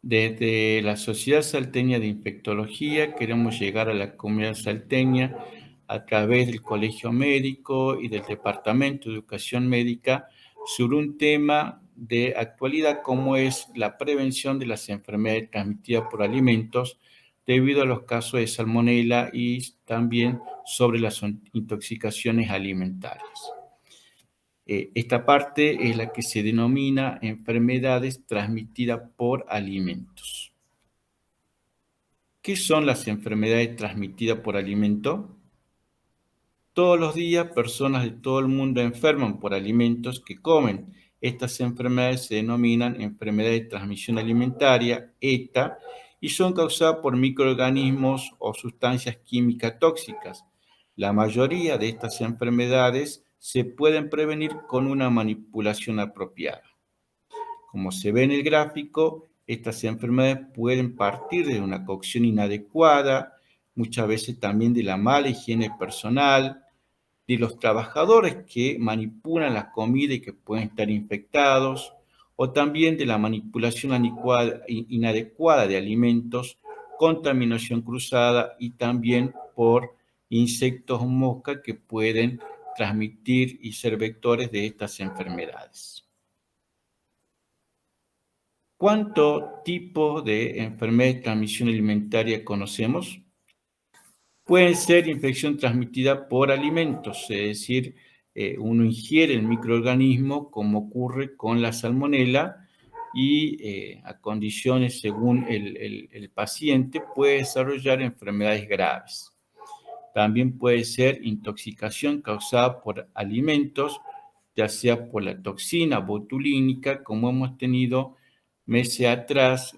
Desde la Sociedad Salteña de Infectología queremos llegar a la comunidad salteña a través del Colegio Médico y del Departamento de Educación Médica sobre un tema de actualidad como es la prevención de las enfermedades transmitidas por alimentos debido a los casos de salmonela y también sobre las intoxicaciones alimentarias. Esta parte es la que se denomina enfermedades transmitidas por alimentos. ¿Qué son las enfermedades transmitidas por alimento? Todos los días personas de todo el mundo enferman por alimentos que comen. Estas enfermedades se denominan enfermedades de transmisión alimentaria, ETA, y son causadas por microorganismos o sustancias químicas tóxicas. La mayoría de estas enfermedades se pueden prevenir con una manipulación apropiada. Como se ve en el gráfico, estas enfermedades pueden partir de una cocción inadecuada, muchas veces también de la mala higiene personal, de los trabajadores que manipulan la comida y que pueden estar infectados, o también de la manipulación inadecuada de alimentos, contaminación cruzada y también por insectos o moscas que pueden transmitir y ser vectores de estas enfermedades. ¿Cuántos tipos de enfermedades de transmisión alimentaria conocemos? Pueden ser infección transmitida por alimentos, es decir, uno ingiere el microorganismo como ocurre con la salmonela y a condiciones según el paciente puede desarrollar enfermedades graves. También puede ser intoxicación causada por alimentos, ya sea por la toxina botulínica, como hemos tenido meses atrás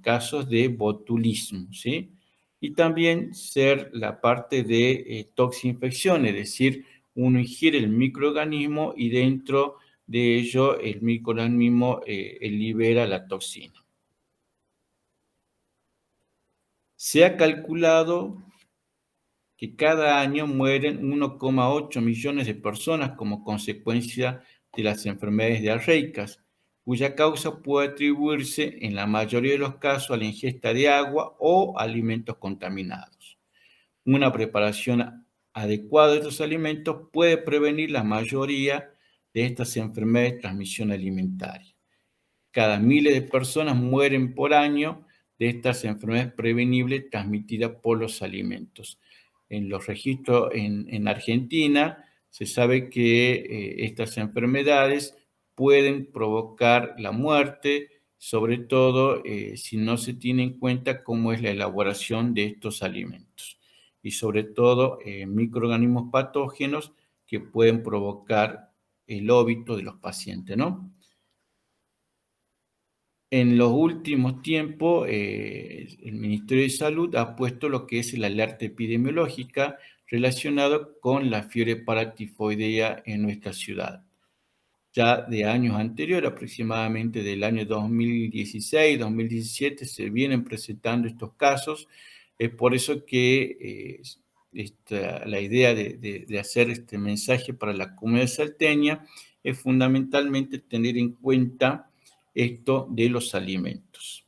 casos de botulismo, ¿sí? Y también ser la parte de toxinfección, es decir, uno ingiere el microorganismo y dentro de ello el microorganismo libera la toxina. Se ha calculado que cada año mueren 1,8 millones de personas como consecuencia de las enfermedades diarreicas, cuya causa puede atribuirse en la mayoría de los casos a la ingesta de agua o alimentos contaminados. Una preparación adecuada de estos alimentos puede prevenir la mayoría de estas enfermedades de transmisión alimentaria. Cada miles de personas mueren por año de estas enfermedades prevenibles transmitidas por los alimentos. En los registros en Argentina se sabe que estas enfermedades pueden provocar la muerte, sobre todo si no se tiene en cuenta cómo es la elaboración de estos alimentos. Y sobre todo microorganismos patógenos que pueden provocar el óbito de los pacientes, ¿no? En los últimos tiempos, el Ministerio de Salud ha puesto lo que es la alerta epidemiológica relacionado con la fiebre paratifoidea en nuestra ciudad. Ya de años anteriores, aproximadamente del año 2016, 2017, se vienen presentando estos casos. Es por eso que la idea de hacer este mensaje para la comunidad salteña es fundamentalmente tener en cuenta esto de los alimentos.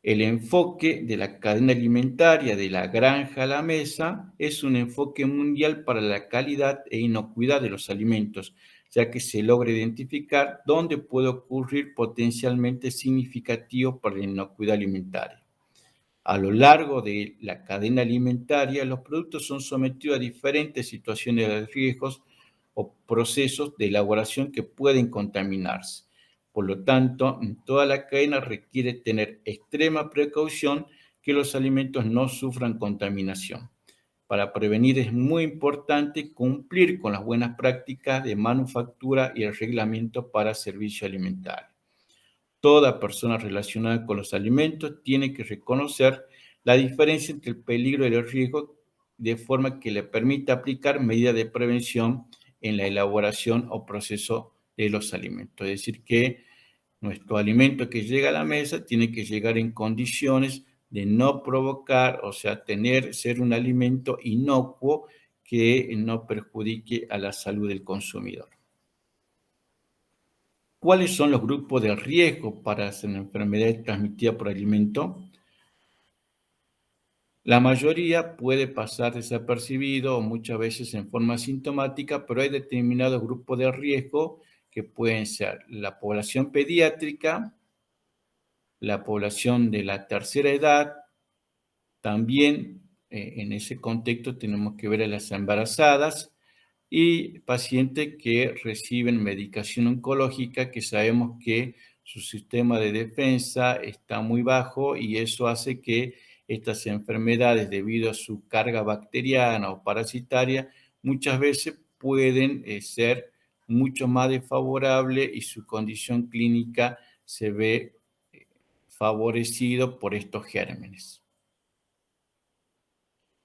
El enfoque de la cadena alimentaria de la granja a la mesa es un enfoque mundial para la calidad e inocuidad de los alimentos, ya que se logra identificar dónde puede ocurrir potencialmente significativo para la inocuidad alimentaria. A lo largo de la cadena alimentaria, los productos son sometidos a diferentes situaciones de riesgos o procesos de elaboración que pueden contaminarse. Por lo tanto, en toda la cadena requiere tener extrema precaución que los alimentos no sufran contaminación. Para prevenir es muy importante cumplir con las buenas prácticas de manufactura y el reglamento para servicio alimentario. Toda persona relacionada con los alimentos tiene que reconocer la diferencia entre el peligro y el riesgo de forma que le permita aplicar medidas de prevención en la elaboración o proceso de los alimentos. Es decir, que nuestro alimento que llega a la mesa tiene que llegar en condiciones de no provocar, o sea, ser un alimento inocuo que no perjudique a la salud del consumidor. ¿Cuáles son los grupos de riesgo para hacer enfermedades transmitidas por alimento? La mayoría puede pasar desapercibido o muchas veces en forma sintomática, pero hay determinados grupos de riesgo que pueden ser la población pediátrica, la población de la tercera edad, también en ese contexto tenemos que ver a las embarazadas y pacientes que reciben medicación oncológica, que sabemos que su sistema de defensa está muy bajo y eso hace que estas enfermedades, debido a su carga bacteriana o parasitaria, muchas veces pueden ser mucho más desfavorable y su condición clínica se ve favorecido por estos gérmenes.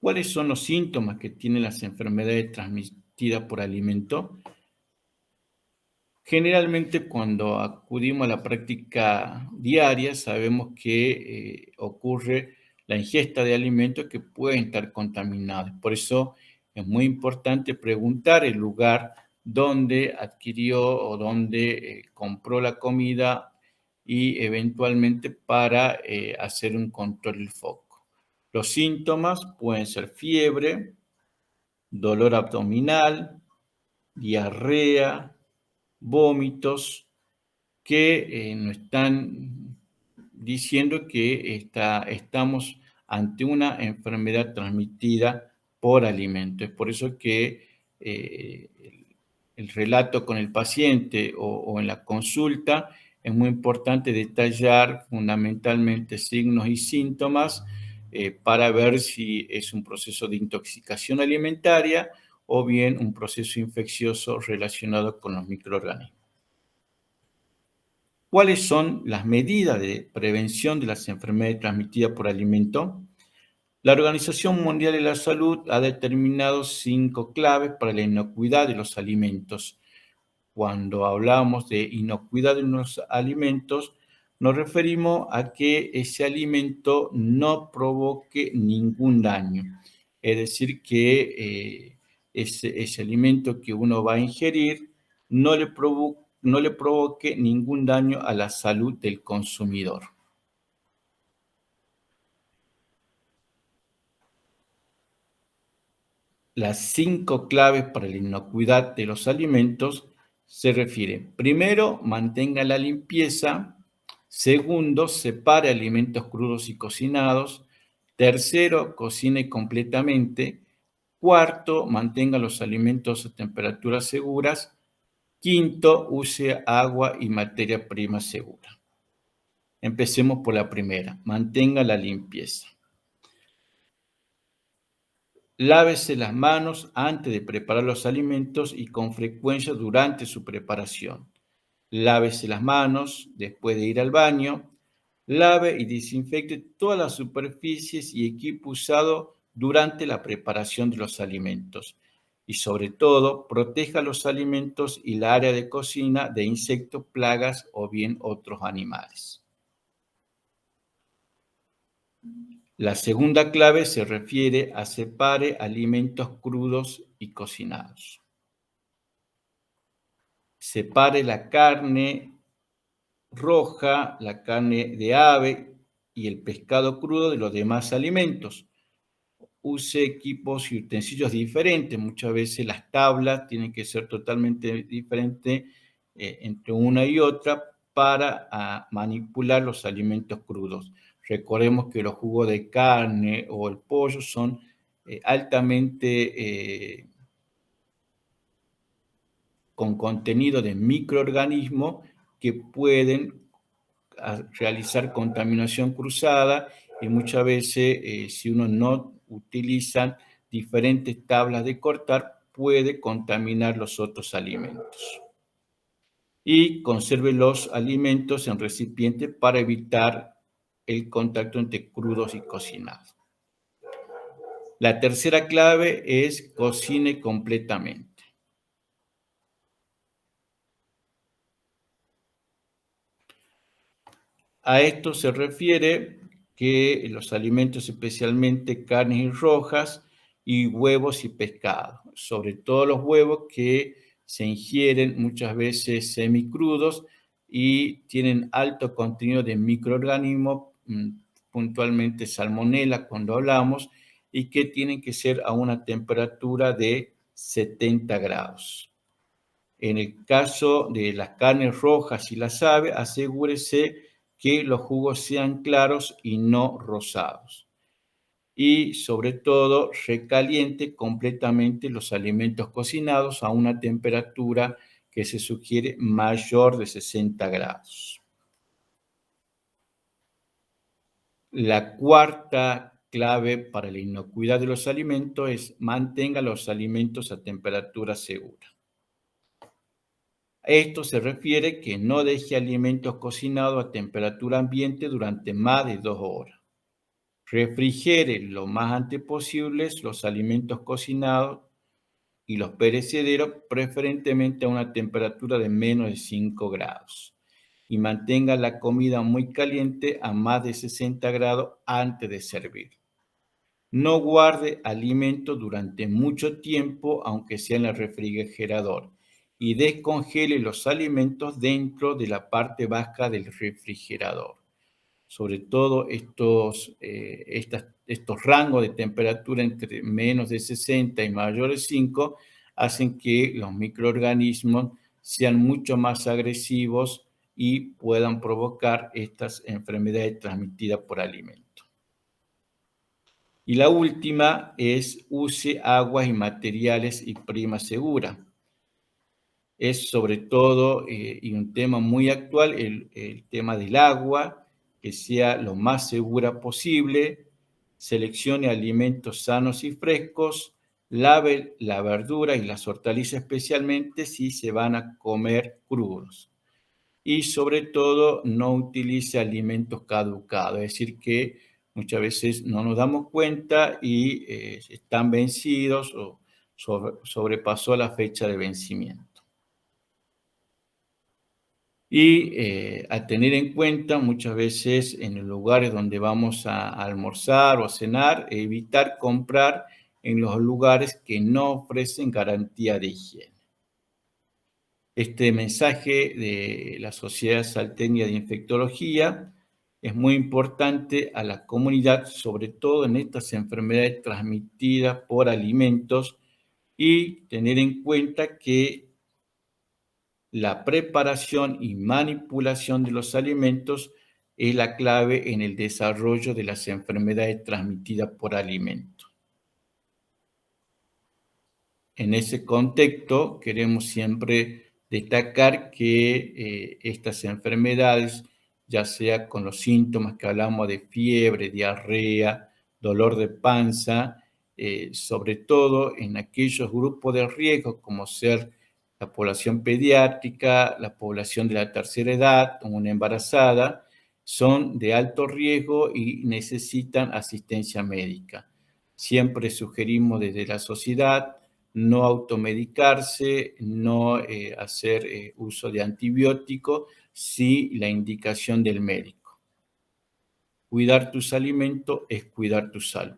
¿Cuáles son los síntomas que tienen las enfermedades transmitidas por alimento? Generalmente cuando acudimos a la práctica diaria sabemos que ocurre la ingesta de alimentos que pueden estar contaminados. Por eso es muy importante preguntar el lugar donde adquirió o donde compró la comida y eventualmente para hacer un control del foco. Los síntomas pueden ser fiebre, dolor abdominal, diarrea, vómitos que nos están diciendo que estamos ante una enfermedad transmitida por alimentos. Es por eso que el relato con el paciente o en la consulta es muy importante detallar fundamentalmente signos y síntomas para ver si es un proceso de intoxicación alimentaria o bien un proceso infeccioso relacionado con los microorganismos. ¿Cuáles son las medidas de prevención de las enfermedades transmitidas por alimento? La Organización Mundial de la Salud ha determinado 5 claves para la inocuidad de los alimentos. Cuando hablamos de inocuidad de los alimentos, nos referimos a que ese alimento no provoque ningún daño. Es decir, que ese alimento que uno va a ingerir no le provoque ningún daño a la salud del consumidor. Las 5 claves para la inocuidad de los alimentos se refieren: primero, mantenga la limpieza; segundo, separe alimentos crudos y cocinados; tercero, cocine completamente; cuarto, mantenga los alimentos a temperaturas seguras; quinto, use agua y materia prima segura. Empecemos por la primera: mantenga la limpieza. Lávese las manos antes de preparar los alimentos y con frecuencia durante su preparación. Lávese las manos después de ir al baño. Lave y desinfecte todas las superficies y equipo usado durante la preparación de los alimentos. Y sobre todo, proteja los alimentos y la área de cocina de insectos, plagas o bien otros animales. La segunda clave se refiere a separe alimentos crudos y cocinados. Separe la carne roja, la carne de ave y el pescado crudo de los demás alimentos. Use equipos y utensilios diferentes. Muchas veces las tablas tienen que ser totalmente diferentes entre una y otra para manipular los alimentos crudos. Recordemos que los jugos de carne o el pollo son altamente con contenido de microorganismos que pueden realizar contaminación cruzada y muchas veces si uno no utiliza diferentes tablas de cortar puede contaminar los otros alimentos. Y conserve los alimentos en recipientes para evitar el contacto entre crudos y cocinados. La tercera clave es cocine completamente. A esto se refiere que los alimentos, especialmente carnes rojas y huevos y pescado, sobre todo los huevos que se ingieren muchas veces semicrudos, y tienen alto contenido de microorganismos, puntualmente salmonela cuando hablamos, y que tienen que ser a una temperatura de 70 grados. En el caso de las carnes rojas y las aves, asegúrese que los jugos sean claros y no rosados. Y sobre todo, recaliente completamente los alimentos cocinados a una temperatura que se sugiere mayor de 60 grados. La cuarta clave para la inocuidad de los alimentos es mantenga los alimentos a temperatura segura. A esto se refiere que no deje alimentos cocinados a temperatura ambiente durante más de 2 horas. Refrigere lo más antes posible los alimentos cocinados y los perecederos, preferentemente a una temperatura de menos de 5 grados. Y mantenga la comida muy caliente a más de 60 grados antes de servir. No guarde alimentos durante mucho tiempo, aunque sea en el refrigerador, y descongele los alimentos dentro de la parte baja del refrigerador. Sobre todo estos rangos de temperatura entre menos de 60 y mayor de 5 hacen que los microorganismos sean mucho más agresivos y puedan provocar estas enfermedades transmitidas por alimentos. Y la última es use aguas y materiales y prima segura. Es sobre todo, y un tema muy actual, el tema del agua, que sea lo más segura posible, seleccione alimentos sanos y frescos, lave la verdura y las hortalizas especialmente si se van a comer crudos. Y sobre todo, no utilice alimentos caducados, es decir, que muchas veces no nos damos cuenta y están vencidos o sobrepasó la fecha de vencimiento. Y a tener en cuenta muchas veces en los lugares donde vamos a almorzar o a cenar, evitar comprar en los lugares que no ofrecen garantía de higiene. Este mensaje de la Sociedad Salteña de Infectología es muy importante a la comunidad, sobre todo en estas enfermedades transmitidas por alimentos, y tener en cuenta que la preparación y manipulación de los alimentos es la clave en el desarrollo de las enfermedades transmitidas por alimentos. En ese contexto, queremos siempre destacar que estas enfermedades, ya sea con los síntomas que hablamos de fiebre, diarrea, dolor de panza, sobre todo en aquellos grupos de riesgo como ser la población pediátrica, la población de la tercera edad, como una embarazada, son de alto riesgo y necesitan asistencia médica. Siempre sugerimos desde la sociedad no automedicarse, no hacer uso de antibióticos sin la indicación del médico. Cuidar tus alimentos es cuidar tu salud.